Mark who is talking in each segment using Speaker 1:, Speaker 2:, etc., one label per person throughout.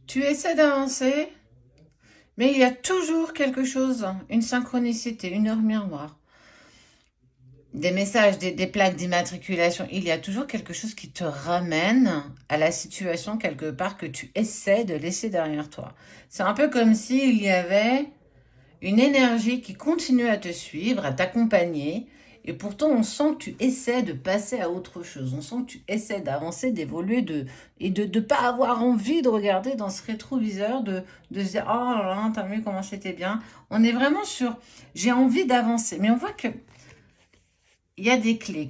Speaker 1: Tu essaies d'avancer, mais il y a toujours quelque chose, une synchronicité, une heure miroir, des messages, des plaques d'immatriculation. Il y a toujours quelque chose qui te ramène à la situation quelque part que tu essaies de laisser derrière toi. C'est un peu comme s'il y avait une énergie qui continue à te suivre, à t'accompagner, et pourtant on sent que tu essaies de passer à autre chose, on sent que tu essaies d'avancer, d'évoluer, et de ne pas avoir envie de regarder dans ce rétroviseur, de se dire «Oh là là, t'as vu comment c'était bien». On est vraiment sur «j'ai envie d'avancer», mais on voit que il y a des clés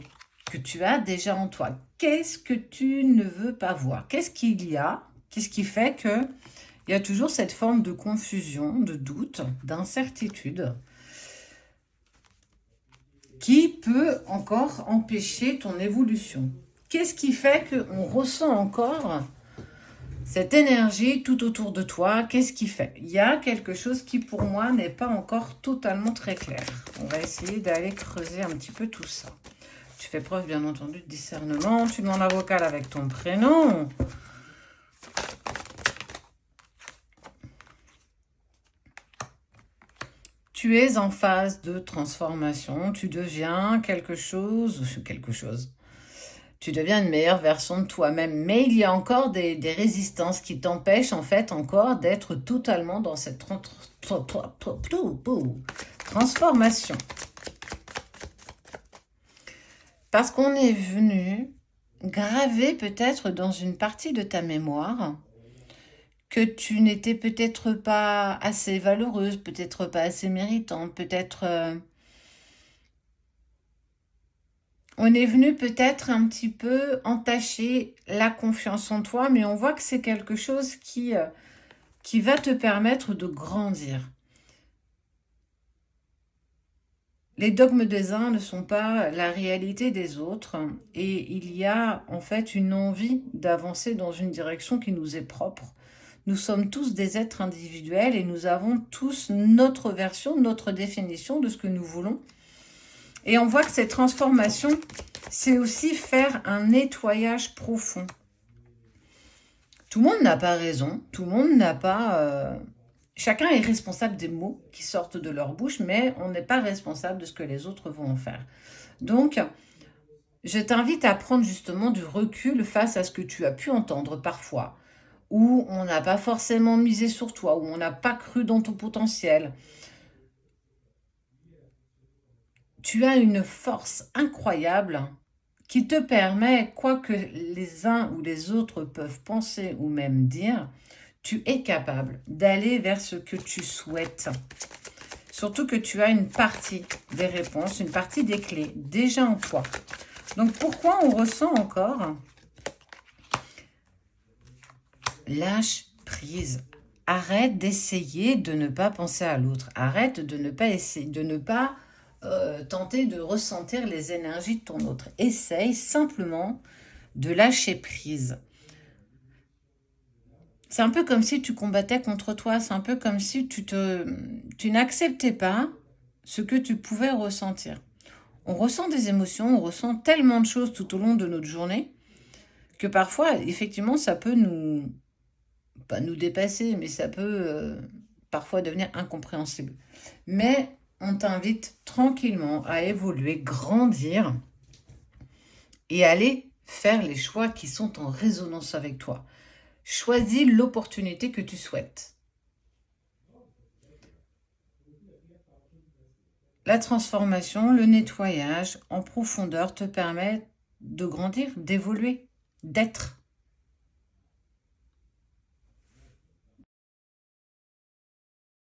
Speaker 1: que tu as déjà en toi. Qu'est-ce que tu ne veux pas voir? Qu'est-ce qu'il y a? Qu'est-ce qui fait que il y a toujours cette forme de confusion, de doute, d'incertitude qui peut encore empêcher ton évolution? Qu'est-ce qui fait qu'on ressent encore cette énergie tout autour de toi? Qu'est-ce qui fait? Il y a quelque chose qui pour moi n'est pas encore totalement très clair. On va essayer d'aller creuser un petit peu tout ça. Tu fais preuve bien entendu de discernement. Tu demandes un vocal avec ton prénom. Tu es en phase de transformation, tu deviens quelque chose. Tu deviens une meilleure version de toi-même, mais il y a encore des résistances qui t'empêchent en fait encore d'être totalement dans cette transformation. Parce qu'on est venu graver peut-être dans une partie de ta mémoire que tu n'étais peut-être pas assez valeureuse, peut-être pas assez méritante, peut-être... on est venu peut-être un petit peu entacher la confiance en toi, mais on voit que c'est quelque chose qui va te permettre de grandir. Les dogmes des uns ne sont pas la réalité des autres, et il y a en fait une envie d'avancer dans une direction qui nous est propre. Nous sommes tous des êtres individuels et nous avons tous notre version, notre définition de ce que nous voulons. Et on voit que cette transformation, c'est aussi faire un nettoyage profond. Tout le monde n'a pas raison, tout le monde n'a pas... Chacun est responsable des mots qui sortent de leur bouche, mais on n'est pas responsable de ce que les autres vont en faire. Donc, je t'invite à prendre justement du recul face à ce que tu as pu entendre parfois, où on n'a pas forcément misé sur toi, où on n'a pas cru dans ton potentiel. Tu as une force incroyable qui te permet, quoi que les uns ou les autres peuvent penser ou même dire, tu es capable d'aller vers ce que tu souhaites. Surtout que tu as une partie des réponses, une partie des clés déjà en toi. Donc pourquoi on ressent encore? Lâche prise. Arrête d'essayer de ne pas penser à l'autre. Arrête de ne pas essayer, de ne pas tenter de ressentir les énergies de ton autre. Essaye simplement de lâcher prise. C'est un peu comme si tu combattais contre toi. C'est un peu comme si tu n'acceptais pas ce que tu pouvais ressentir. On ressent des émotions, on ressent tellement de choses tout au long de notre journée que parfois, effectivement, ça peut pas nous dépasser, mais ça peut parfois devenir incompréhensible. Mais on t'invite tranquillement à évoluer, grandir et aller faire les choix qui sont en résonance avec toi. Choisis l'opportunité que tu souhaites. La transformation, le nettoyage en profondeur te permet de grandir, d'évoluer, d'être.